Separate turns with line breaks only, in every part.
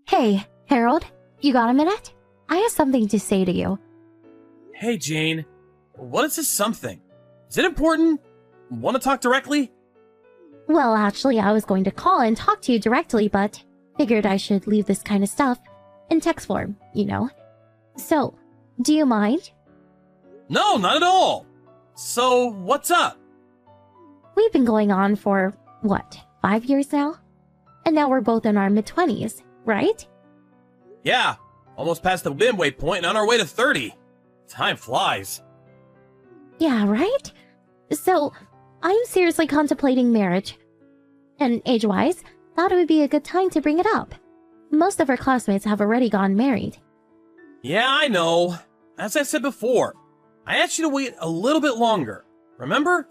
Hey, Harold, you got a minute? I have something to say to you.
Hey, Jane. What is this something? Is it important? Want to talk directly?
Well, actually, I was going to call and talk to you directly, but figured I should leave this kind of stuff in text form, you know. So, do you mind?
No, not at all. So, what's up?
We've been going on for, 5 years now? And now we're both in our mid-20s, right?
Yeah, almost past the midway point and on our way to 30. Time flies.
Yeah, right? So, I'm seriously contemplating marriage. And age-wise, thought it would be a good time to bring it up. Most of our classmates have already gotten married.
Yeah, I know. As I said before, I asked you to wait a little bit longer. Remember?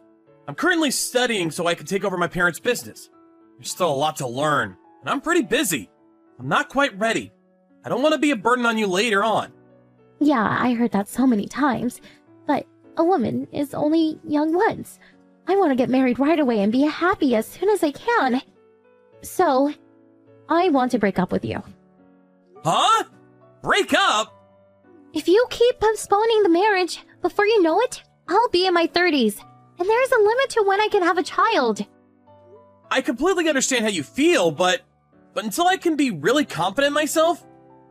I'm currently studying so I can take over my parents' business. There's still a lot to learn, and I'm pretty busy. I'm not quite ready. I don't want to be a burden on you later on.
Yeah, I heard that so many times. But a woman is only young once. I want to get married right away and be happy as soon as I can. So, I want to break up with you.
Huh? Break up?
If you keep postponing the marriage, before you know it, I'll be in my 30s. And there's a limit to when I can have a child.
I completely understand how you feel, but until I can be really confident in myself,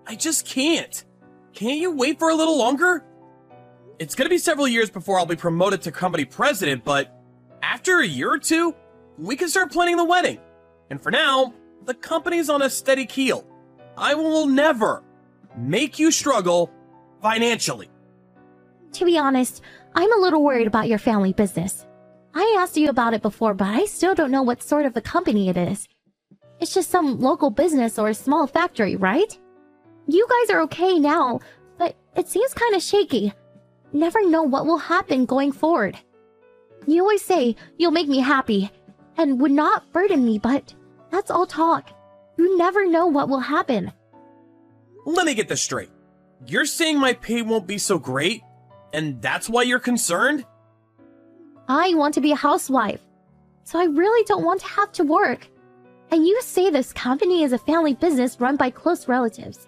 I just can't. Can't you wait for a little longer? It's gonna be several years before I'll be promoted to company president, but after a year or two, we can start planning the wedding. And for now, the company's on a steady keel. I will never make you struggle financially.
To be honest, I'm a little worried about your family business. I asked you about it before, but I still don't know what sort of a company it is. It's just some local business or a small factory, right? You guys are okay now, but it seems kind of shaky. Never know what will happen going forward. You always say you'll make me happy and would not burden me, but that's all talk. You never know what will happen.
Let me get this straight. You're saying my pay won't be so great, and that's why you're concerned?
I want to be a housewife, so I really don't want to have to work. And you say this company is a family business run by close relatives.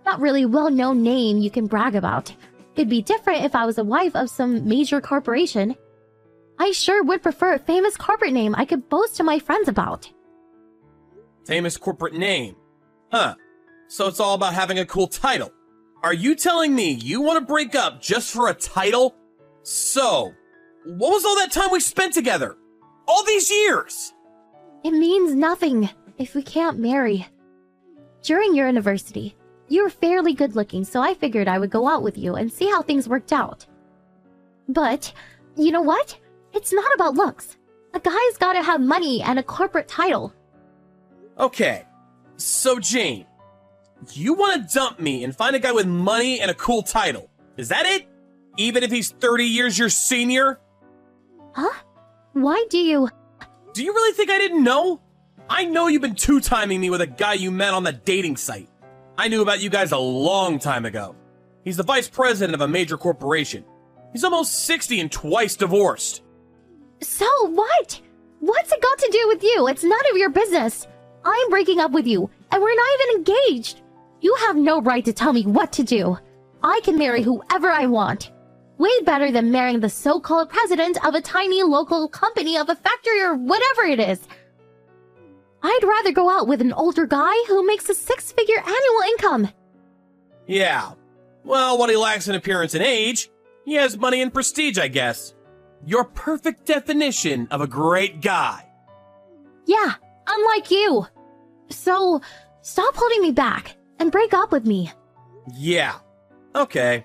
Not really well-known name you can brag about. It'd be different if I was a wife of some major corporation. I sure would prefer a famous corporate name I could boast to my friends about.
Famous corporate name. Huh. So it's all about having a cool title. Are you telling me you want to break up just for a title? So, what was all that time we spent together? All these years?
It means nothing if we can't marry. During your university, you were fairly good looking, so I figured I would go out with you and see how things worked out. But, you know what? It's not about looks. A guy's gotta have money and a corporate title.
Okay, so Jane, you want to dump me and find a guy with money and a cool title. Is that it? Even if he's 30 years your senior?
Huh? Why do you...
Do you really think I didn't know? I know you've been two-timing me with a guy you met on the dating site. I knew about you guys a long time ago. He's the vice president of a major corporation. He's almost 60 and twice divorced.
So what? What's it got to do with you? It's none of your business. I'm breaking up with you, and we're not even engaged. You have no right to tell me what to do. I can marry whoever I want. Way better than marrying the so-called president of a tiny local company of a factory or whatever it is. I'd rather go out with an older guy who makes a six-figure annual income.
Yeah. Well, what he lacks in appearance and age, he has money and prestige, I guess. Your perfect definition of a great guy.
Yeah, unlike you. So, stop holding me back and break up with me.
Yeah. Okay.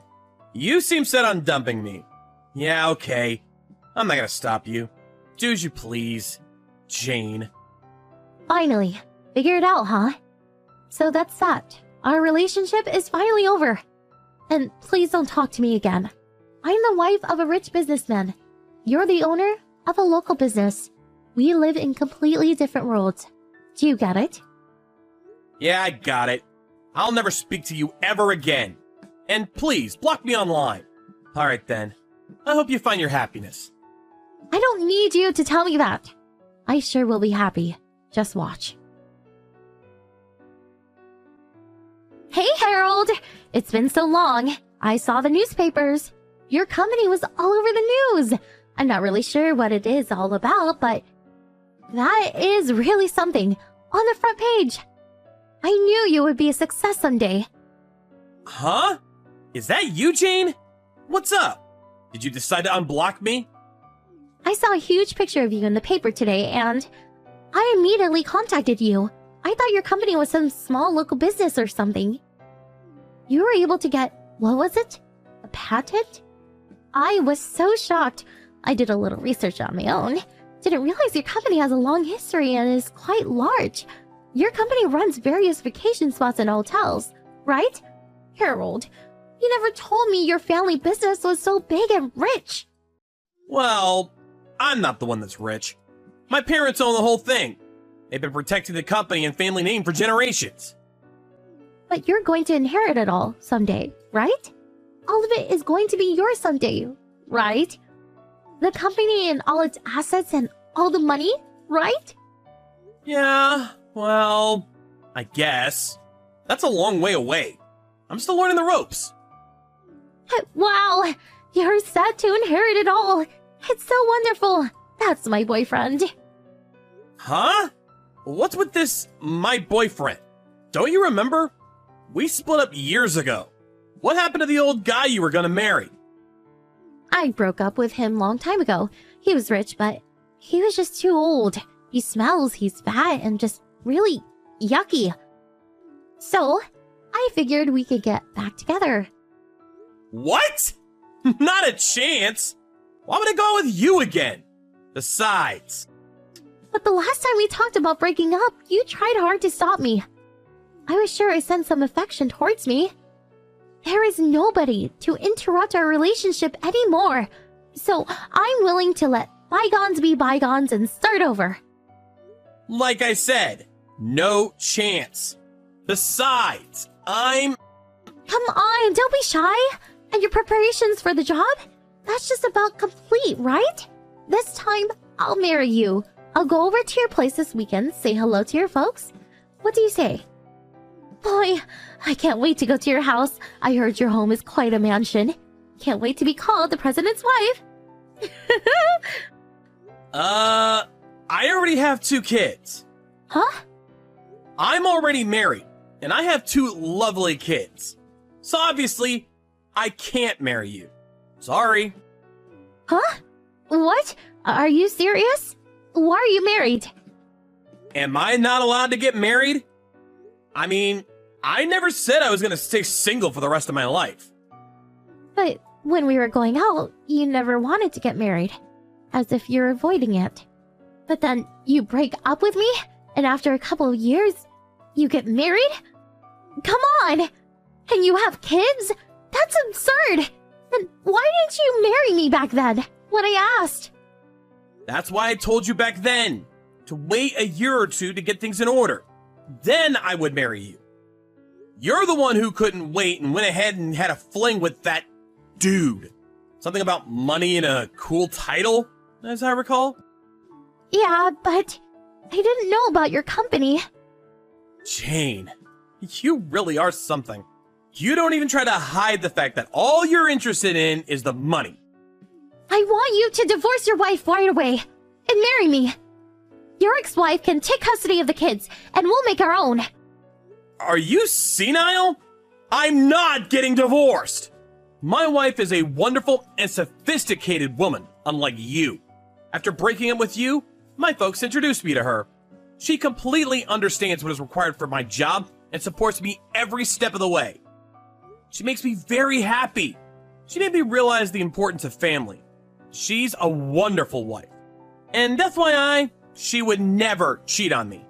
You seem set on dumping me. Yeah, okay. I'm not gonna stop you. Do as you please, Jane.
Finally. Figure it out, huh? So that's that. Our relationship is finally over. And please don't talk to me again. I'm the wife of a rich businessman. You're the owner of a local business. We live in completely different worlds. Do you get it?
Yeah, I got it. I'll never speak to you ever again. And please, block me online. Alright then. I hope you find your happiness.
I don't need you to tell me that. I sure will be happy. Just watch. Harold! It's been so long. I saw the newspapers. Your company was all over the news. I'm not really sure what it is all about, but that is really something. On the front page. I knew you would be a success someday.
Huh? Is that you, Jane? What's up? Did you decide to unblock me?
I saw a huge picture of you in the paper today, and I immediately contacted you. I thought your company was some small local business or something. You were able to get, what was it? A patent? I was so shocked. I did a little research on my own. Didn't realize your company has a long history and is quite large. Your company runs various vacation spots and hotels, right? Harold, you never told me your family business was so big and rich.
Well, I'm not the one that's rich. My parents own the whole thing. They've been protecting the company and family name for generations.
But you're going to inherit it all someday, right? All of it is going to be yours someday, right? The company and all its assets and all the money, right?
Yeah, well, I guess. That's a long way away. I'm still learning the ropes.
Wow, you're set to inherit it all. It's so wonderful. That's my boyfriend.
Huh? What's with this, my boyfriend? Don't you remember? We split up years ago. What happened to the old guy you were gonna marry?
I broke up with him long time ago. He was rich, but he was just too old. He smells, he's fat, and just really yucky. So, I figured we could get back together.
What? Not a chance. Why would I go with you again? Besides...
But the last time we talked about breaking up, you tried hard to stop me. I was sure I sent some affection towards me. There is nobody to interrupt our relationship anymore. So I'm willing to let bygones be bygones and start over.
Like I said, no chance. Besides, I'm...
Come on, don't be shy. And your preparations for the job? That's just about complete, right? This time, I'll marry you. I'll go over to your place this weekend, say hello to your folks. What do you say? Boy, I can't wait to go to your house. I heard your home is quite a mansion. Can't wait to be called the president's wife.
I already have 2 kids.
Huh?
I'm already married, and I have 2 lovely kids. So obviously, I can't marry you. Sorry.
Huh? What? Are you serious? Why are you married?
Am I not allowed to get married? I mean, I never said I was gonna stay single for the rest of my life.
But when we were going out, you never wanted to get married. As if you're avoiding it. But then you break up with me, and after a couple of years, you get married? Come on! And you have kids? That's absurd! Then why didn't you marry me back then, when I asked?
That's why I told you back then, to wait a year or 2 to get things in order. Then I would marry you. You're the one who couldn't wait and went ahead and had a fling with that dude. Something about money and a cool title, as I recall.
Yeah, but I didn't know about your company.
Jane, you really are something. You don't even try to hide the fact that all you're interested in is the money.
I want you to divorce your wife right away and marry me. Your ex-wife can take custody of the kids, and we'll make our own.
Are you senile? I'm not getting divorced. My wife is a wonderful and sophisticated woman, unlike you. After breaking up with you, my folks introduced me to her. She completely understands what is required for my job and supports me every step of the way. She makes me very happy. She made me realize the importance of family. She's a wonderful wife. And FYI, she would never cheat on me.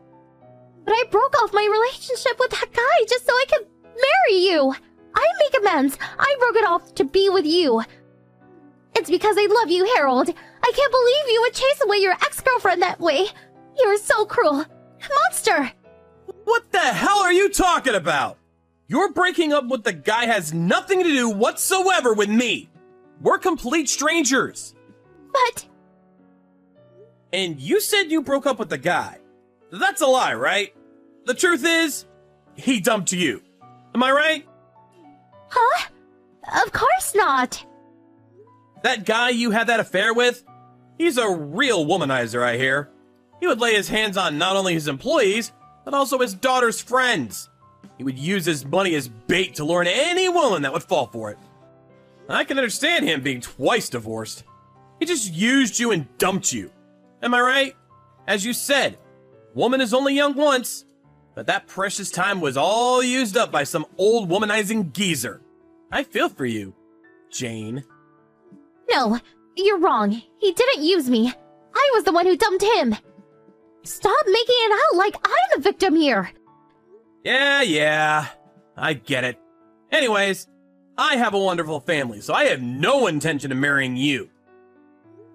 But I broke off my relationship with that guy just so I could marry you. I make amends. I broke it off to be with you. It's because I love you, Harold. I can't believe you would chase away your ex-girlfriend that way. You're so cruel. Monster!
What the hell are you talking about? Your breaking up with the guy has nothing to do whatsoever with me. We're complete strangers.
But...
And you said you broke up with the guy. That's a lie, right? The truth is, he dumped you. Am I right?
Huh? Of course not.
That guy you had that affair with? He's a real womanizer, I hear. He would lay his hands on not only his employees, but also his daughter's friends. He would use his money as bait to lure in any woman that would fall for it. I can understand him being twice divorced. He just used you and dumped you. Am I right? As you said, woman is only young once, but that precious time was all used up by some old womanizing geezer. I feel for you, Jane.
No, you're wrong. He didn't use me. I was the one who dumped him. Stop making it out like I'm the victim here.
Yeah, I get it. Anyways, I have a wonderful family, so I have no intention of marrying you.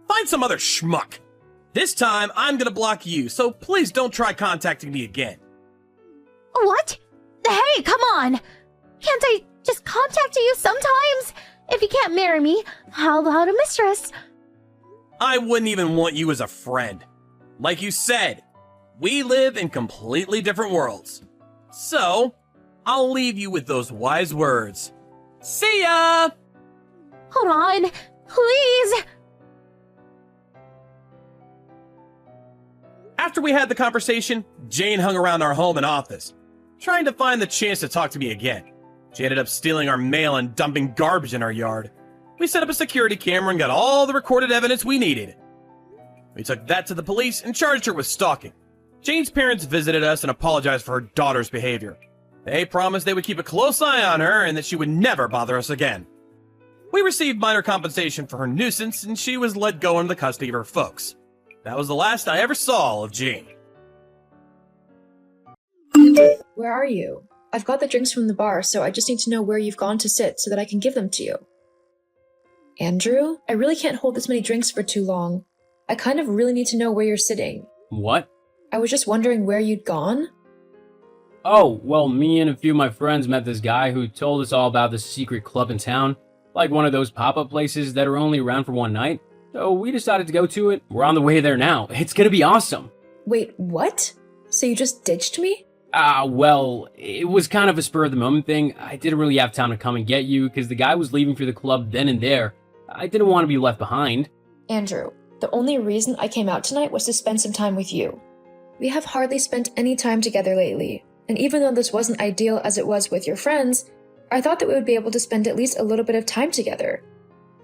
Find some other schmuck. This time, I'm gonna block you, so please don't try contacting me again.
What? Hey, come on! Can't I just contact you sometimes? If you can't marry me, how about a mistress?
I wouldn't even want you as a friend. Like you said, we live in completely different worlds. So, I'll leave you with those wise words. See ya!
Hold on, please!
After we had the conversation, Jane hung around our home and office, trying to find the chance to talk to me again. She ended up stealing our mail and dumping garbage in our yard. We set up a security camera and got all the recorded evidence we needed. We took that to the police and charged her with stalking. Jane's parents visited us and apologized for her daughter's behavior. They promised they would keep a close eye on her and that she would never bother us again. We received minor compensation for her nuisance and she was let go into the custody of her folks. That was the last I ever saw of Jane.
Where are you? I've got the drinks from the bar, so I just need to know where you've gone to sit so that I can give them to you. Andrew, I really can't hold this many drinks for too long. I kind of really need to know where you're sitting.
What?
I was just wondering where you'd gone.
Oh, well, me and a few of my friends met this guy who told us all about this secret club in town. Like one of those pop-up places that are only around for one night. So we decided to go to it. We're on the way there now. It's gonna be awesome.
Wait, what? So you just ditched me?
Well, it was kind of a spur-of-the-moment thing. I didn't really have time to come and get you because the guy was leaving for the club then and there. I didn't want to be left behind.
Andrew, the only reason I came out tonight was to spend some time with you. We have hardly spent any time together lately, and even though this wasn't ideal as it was with your friends, I thought that we would be able to spend at least a little bit of time together.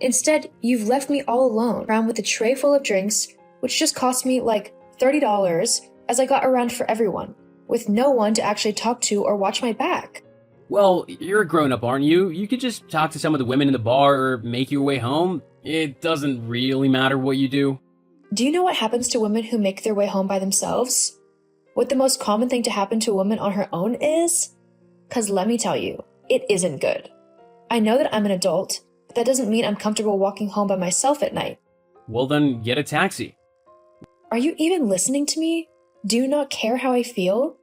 Instead, you've left me all alone, around with a tray full of drinks, which just cost me like $30 as I got around for everyone, with no one to actually talk to or watch my back.
Well, you're a grown-up, aren't you? You could just talk to some of the women in the bar or make your way home. It doesn't really matter what you do.
Do you know what happens to women who make their way home by themselves? What the most common thing to happen to a woman on her own is? 'Cause let me tell you, it isn't good. I know that I'm an adult, but that doesn't mean I'm comfortable walking home by myself at night.
Well, then get a taxi.
Are you even listening to me? Do you not care how I feel?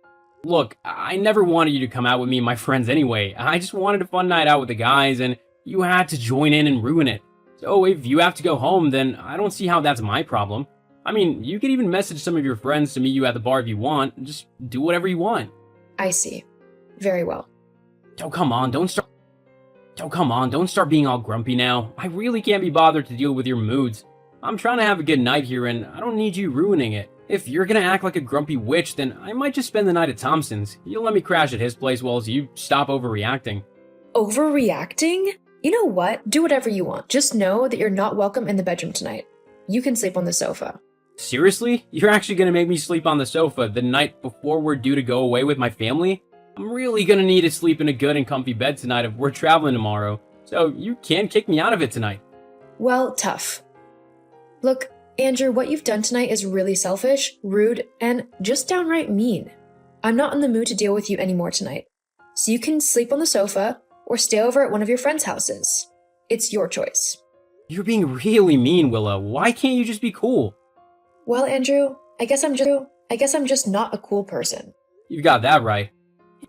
Look, I never wanted you to come out with me and my friends anyway. I just wanted a fun night out with the guys, and you had to join in and ruin it. So if you have to go home, then I don't see how that's my problem. I mean, you could even message some of your friends to meet you at the bar if you want. Just do whatever you want.
I see. Very well.
Oh, come on, don't start being all grumpy now. I really can't be bothered to deal with your moods. I'm trying to have a good night here, and I don't need you ruining it. If you're gonna act like a grumpy witch, then I might just spend the night at Thompson's. You'll let me crash at his place while you stop overreacting.
Overreacting? You know what? Do whatever you want. Just know that you're not welcome in the bedroom tonight. You can sleep on the sofa.
Seriously? You're actually gonna make me sleep on the sofa the night before we're due to go away with my family? I'm really gonna need to sleep in a good and comfy bed tonight if we're traveling tomorrow, so you can't kick me out of it tonight.
Well, tough. Look, Andrew, what you've done tonight is really selfish, rude, and just downright mean. I'm not in the mood to deal with you anymore tonight. So you can sleep on the sofa or stay over at one of your friends' houses. It's your choice.
You're being really mean, Willow. Why can't you just be cool?
Well, Andrew, I guess I'm just not a cool person.
You've got that right.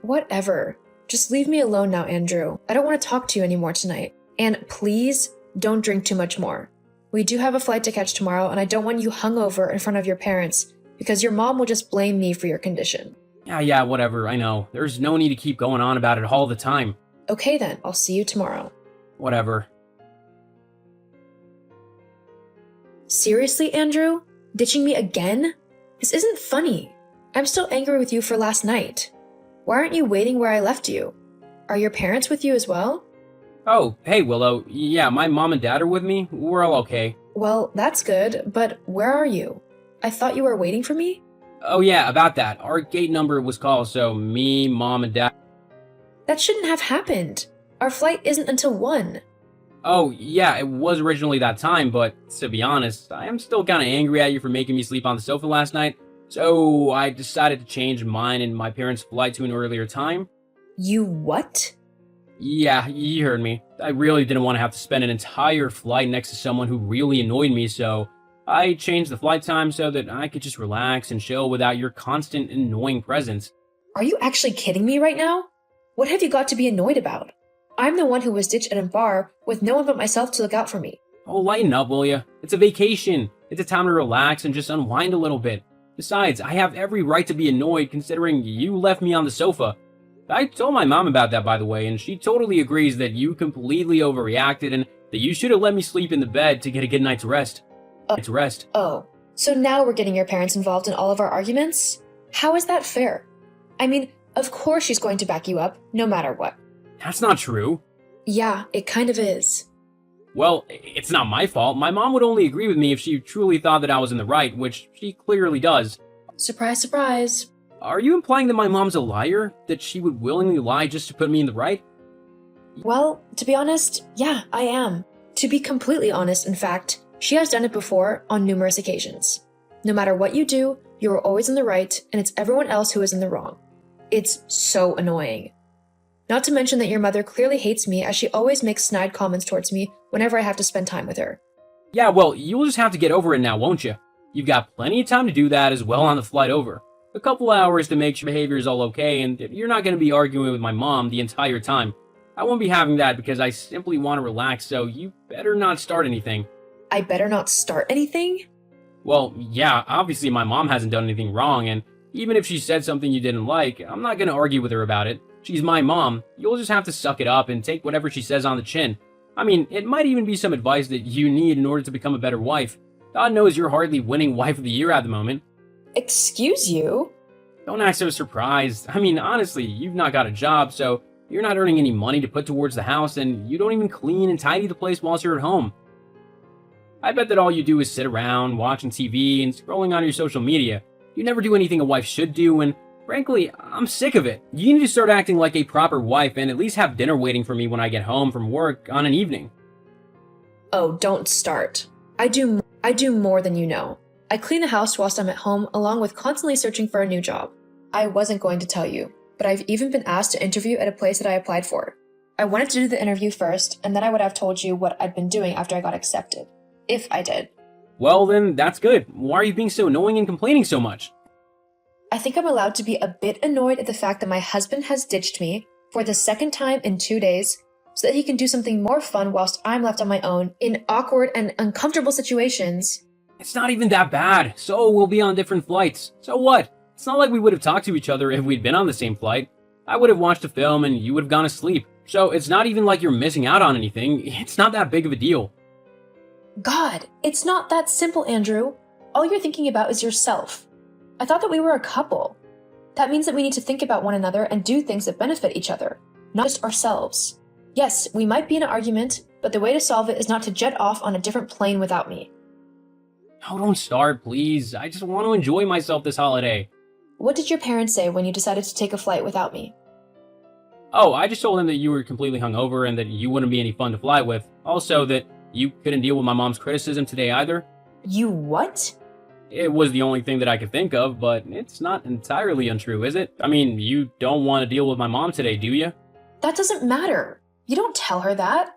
Whatever. Just leave me alone now, Andrew. I don't want to talk to you anymore tonight. And please, don't drink too much more. We do have a flight to catch tomorrow, and I don't want you hungover in front of your parents, because your mom will just blame me for your condition.
Yeah, whatever, I know. There's no need to keep going on about it all the time.
Okay then, I'll see you tomorrow.
Whatever.
Seriously, Andrew? Ditching me again? This isn't funny. I'm still angry with you for last night. Why aren't you waiting where I left you? Are your parents with you as well?
Oh, hey Willow. Yeah, my mom and dad are with me. We're all okay.
Well, that's good, but where are you? I thought you were waiting for me?
Oh yeah, about that. Our gate number was called, so me, mom, and dad...
That shouldn't have happened. Our flight isn't until 1.
Oh, yeah, it was originally that time, but to be honest, I am still kinda angry at you for making me sleep on the sofa last night, so I decided to change mine and my parents' flight to an earlier time.
You what?
Yeah, you heard me. I really didn't want to have to spend an entire flight next to someone who really annoyed me, so I changed the flight time so that I could just relax and chill without your constant annoying presence.
Are you actually kidding me right now? What have you got to be annoyed about? I'm the one who was ditched at a bar with no one but myself to look out for me.
Oh, lighten up, will ya? It's a vacation. It's a time to relax and just unwind a little bit. Besides, I have every right to be annoyed considering you left me on the sofa. I told my mom about that, by the way, and she totally agrees that you completely overreacted and that you should have let me sleep in the bed to get a good night's rest.
Oh, so now we're getting your parents involved in all of our arguments? How is that fair? I mean, of course she's going to back you up, no matter what.
That's not true.
Yeah, it kind of is.
Well, it's not my fault. My mom would only agree with me if she truly thought that I was in the right, which she clearly does.
Surprise, surprise.
Are you implying that my mom's a liar? That she would willingly lie just to put me in the right?
Well, to be honest, yeah, I am. To be completely honest, in fact, she has done it before on numerous occasions. No matter what you do, you are always in the right, and it's everyone else who is in the wrong. It's so annoying. Not to mention that your mother clearly hates me as she always makes snide comments towards me whenever I have to spend time with her.
Yeah, well, you'll just have to get over it now, won't you? You've got plenty of time to do that as well on the flight over. A couple hours to make sure behavior is all okay, and you're not going to be arguing with my mom the entire time. I won't be having that because I simply want to relax, so you better not start anything.
I better not start anything?
Well, yeah, obviously my mom hasn't done anything wrong, and even if she said something you didn't like, I'm not going to argue with her about it. She's my mom. You'll just have to suck it up and take whatever she says on the chin. I mean, it might even be some advice that you need in order to become a better wife. God knows you're hardly winning Wife of the Year at the moment.
Excuse you?
Don't act so surprised. I mean, honestly, you've not got a job, so you're not earning any money to put towards the house, and you don't even clean and tidy the place whilst you're at home. I bet that all you do is sit around, watching TV, and scrolling on your social media. You never do anything a wife should do, and frankly, I'm sick of it. You need to start acting like a proper wife and at least have dinner waiting for me when I get home from work on an evening.
Oh, don't start. I do more than you know. I clean the house whilst I'm at home, along with constantly searching for a new job. I wasn't going to tell you, but I've even been asked to interview at a place that I applied for. I wanted to do the interview first, and then I would have told you what I'd been doing after I got accepted. If I did.
Well, then, that's good. Why are you being so annoying and complaining so much?
I think I'm allowed to be a bit annoyed at the fact that my husband has ditched me for the second time in 2 days so that he can do something more fun whilst I'm left on my own in awkward and uncomfortable situations.
It's not even that bad. So we'll be on different flights. So what? It's not like we would have talked to each other if we'd been on the same flight. I would have watched a film and you would have gone to sleep. So it's not even like you're missing out on anything. It's not that big of a deal.
God, it's not that simple, Andrew. All you're thinking about is yourself. I thought that we were a couple. That means that we need to think about one another and do things that benefit each other, not just ourselves. Yes, we might be in an argument, but the way to solve it is not to jet off on a different plane without me.
Oh, don't start, please. I just want to enjoy myself this holiday.
What did your parents say when you decided to take a flight without me?
Oh, I just told them that you were completely hungover and that you wouldn't be any fun to fly with. Also, that you couldn't deal with my mom's criticism today either.
You what?
It was the only thing that I could think of, but it's not entirely untrue, is it? I mean, you don't want to deal with my mom today, do you?
That doesn't matter. You don't tell her that.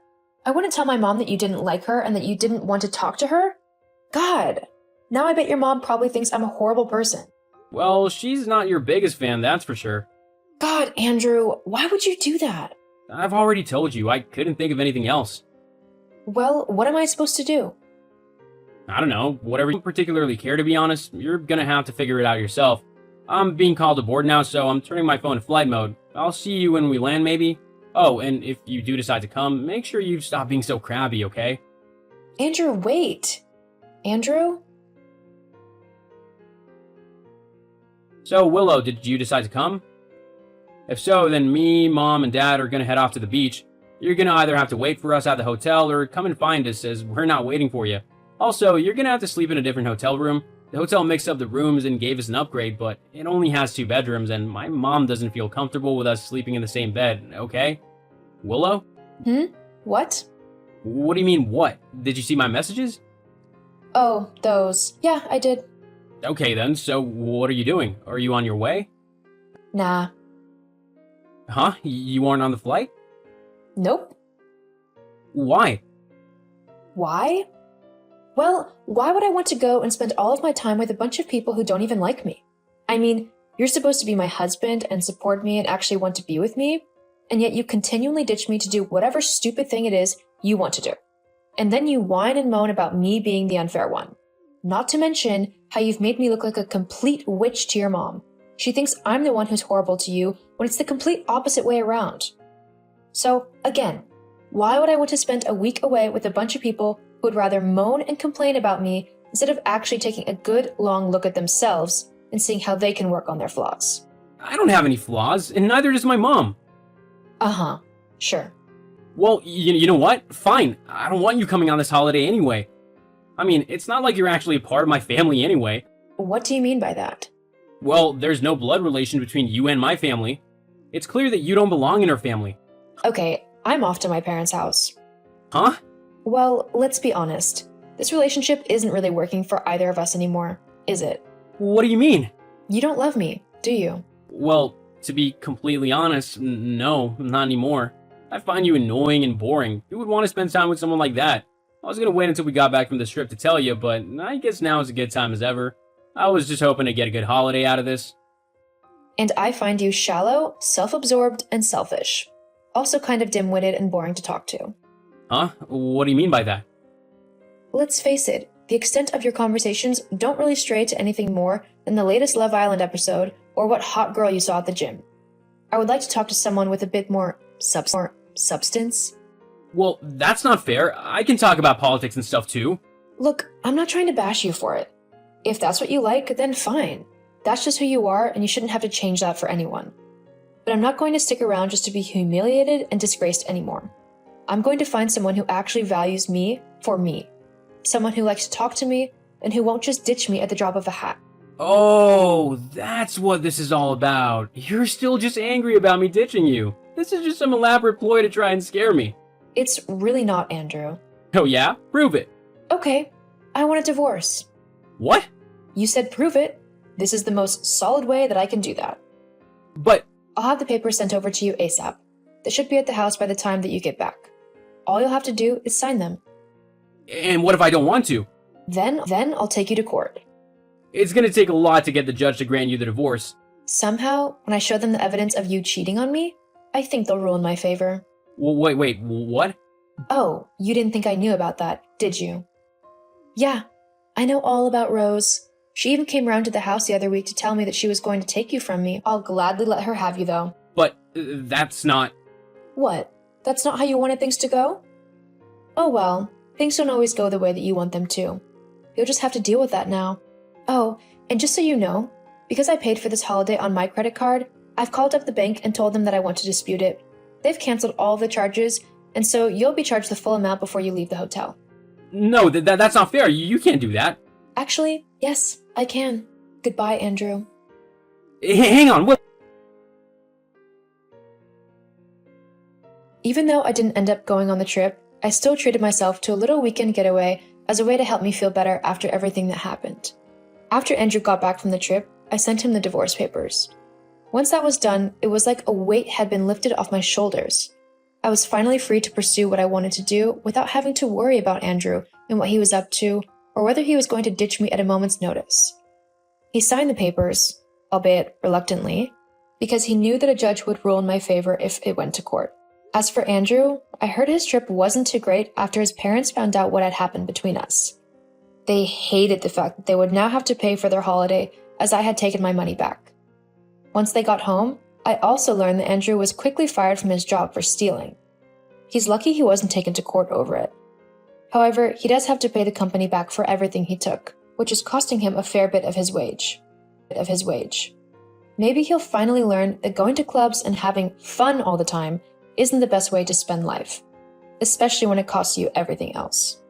I wouldn't tell my mom that you didn't like her and that you didn't want to talk to her. God, now I bet your mom probably thinks I'm a horrible person.
Well, she's not your biggest fan, that's for sure.
God, Andrew, why would you do that?
I've already told you, I couldn't think of anything else.
Well, what am I supposed to do?
I don't know, whatever you particularly care, to be honest. You're gonna have to figure it out yourself. I'm being called aboard now, so I'm turning my phone to flight mode. I'll see you when we land, maybe? Oh, and if you do decide to come, make sure you stop being so crabby, okay?
Andrew, wait. Andrew?
So, Willow, did you decide to come? If so, then me, Mom, and Dad are gonna head off to the beach. You're gonna either have to wait for us at the hotel or come and find us, as we're not waiting for you. Also, you're gonna have to sleep in a different hotel room. The hotel mixed up the rooms and gave us an upgrade, but it only has 2 bedrooms, and my mom doesn't feel comfortable with us sleeping in the same bed, okay? Willow?
What?
What do you mean, what? Did you see my messages?
Oh, those. Yeah, I did.
Okay then, so what are you doing? Are you on your way?
Nah.
Huh? You aren't on the flight?
Nope.
Why?
Why? Well, why would I want to go and spend all of my time with a bunch of people who don't even like me? I mean, you're supposed to be my husband and support me and actually want to be with me, and yet you continually ditch me to do whatever stupid thing it is you want to do. And then you whine and moan about me being the unfair one. Not to mention how you've made me look like a complete witch to your mom. She thinks I'm the one who's horrible to you when it's the complete opposite way around. So, again, why would I want to spend a week away with a bunch of people who would rather moan and complain about me instead of actually taking a good long look at themselves and seeing how they can work on their flaws?
I don't have any flaws, and neither does my mom.
Uh-huh. Sure.
Well, you know what? Fine. I don't want you coming on this holiday anyway. I mean, it's not like you're actually a part of my family anyway.
What do you mean by that?
Well, there's no blood relation between you and my family. It's clear that you don't belong in our family.
Okay, I'm off to my parents' house.
Huh?
Well, let's be honest. This relationship isn't really working for either of us anymore, is it?
What do you mean?
You don't love me, do you?
Well, to be completely honest, no, not anymore. I find you annoying and boring. Who would want to spend time with someone like that? I was gonna wait until we got back from the trip to tell you, but I guess now is a good time as ever. I was just hoping to get a good holiday out of this.
And I find you shallow, self-absorbed, and selfish. Also kind of dim-witted and boring to talk to.
Huh? What do you mean by that?
Let's face it, the extent of your conversations don't really stray to anything more than the latest Love Island episode or what hot girl you saw at the gym. I would like to talk to someone with a bit more substance.
Well, that's not fair. I can talk about politics and stuff too.
Look, I'm not trying to bash you for it. If that's what you like, then fine. That's just who you are, and you shouldn't have to change that for anyone. But I'm not going to stick around just to be humiliated and disgraced anymore. I'm going to find someone who actually values me for me. Someone who likes to talk to me, and who won't just ditch me at the drop of a hat.
Oh, that's what this is all about. You're still just angry about me ditching you. This is just some elaborate ploy to try and scare me.
It's really not, Andrew.
Oh yeah? Prove it.
Okay, I want a divorce.
What?
You said prove it. This is the most solid way that I can do that.
But...
I'll have the papers sent over to you ASAP. They should be at the house by the time that you get back. All you'll have to do is sign them.
And what if I don't want to?
Then I'll take you to court.
It's gonna take a lot to get the judge to grant you the divorce.
Somehow, when I show them the evidence of you cheating on me, I think they'll rule in my favor.
Wait, what?
Oh, you didn't think I knew about that, did you? Yeah, I know all about Rose. She even came around to the house the other week to tell me that she was going to take you from me. I'll gladly let her have you, though.
But that's not...
What? That's not how you wanted things to go? Oh well, things don't always go the way that you want them to. You'll just have to deal with that now. Oh, and just so you know, because I paid for this holiday on my credit card, I've called up the bank and told them that I want to dispute it. They've canceled all of the charges, and so you'll be charged the full amount before you leave the hotel.
No, that's not fair. You can't do that.
Actually, yes, I can. Goodbye, Andrew.
Hang on, what?
Even though I didn't end up going on the trip, I still treated myself to a little weekend getaway as a way to help me feel better after everything that happened. After Andrew got back from the trip, I sent him the divorce papers. Once that was done, it was like a weight had been lifted off my shoulders. I was finally free to pursue what I wanted to do without having to worry about Andrew and what he was up to, or whether he was going to ditch me at a moment's notice. He signed the papers, albeit reluctantly, because he knew that a judge would rule in my favor if it went to court. As for Andrew, I heard his trip wasn't too great after his parents found out what had happened between us. They hated the fact that they would now have to pay for their holiday as I had taken my money back. Once they got home, I also learned that Andrew was quickly fired from his job for stealing. He's lucky he wasn't taken to court over it. However, he does have to pay the company back for everything he took, which is costing him a fair bit of his wage. Maybe he'll finally learn that going to clubs and having fun all the time isn't the best way to spend life, especially when it costs you everything else.